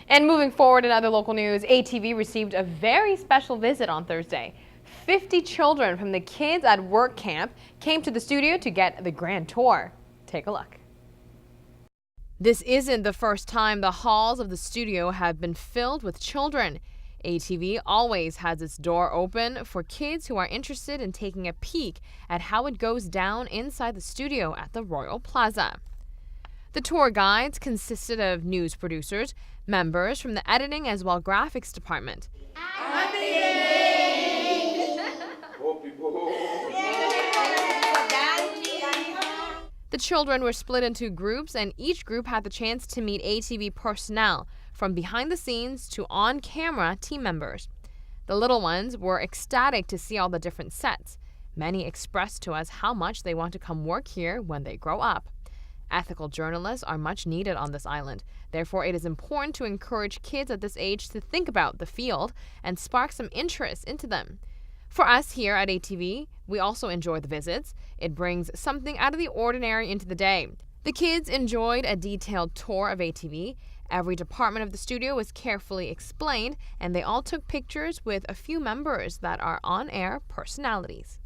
And moving forward in other local news, ATV received a very special visit on Thursday. 50 children from the Kids at Work camp came to the studio to get the grand tour. Take a look. This isn't the first time the halls of the studio have been filled with children. ATV always has its door open for kids who are interested in taking a peek at how it goes down inside the studio at the Royal Plaza. The tour guides consisted of news producers, members from the editing as well graphics department. The children were split into groups, and each group had the chance to meet ATV personnel, from behind the scenes to on-camera team members. The little ones were ecstatic to see all the different sets. Many expressed to us how much they want to come work here when they grow up. Ethical journalists are much needed on this island. Therefore, it is important to encourage kids at this age to think about the field and spark some interest into them. For us here at ATV, we also enjoy the visits. It brings something out of the ordinary into the day. The kids enjoyed a detailed tour of ATV. Every department of the studio was carefully explained, and they all took pictures with a few members that are on-air personalities.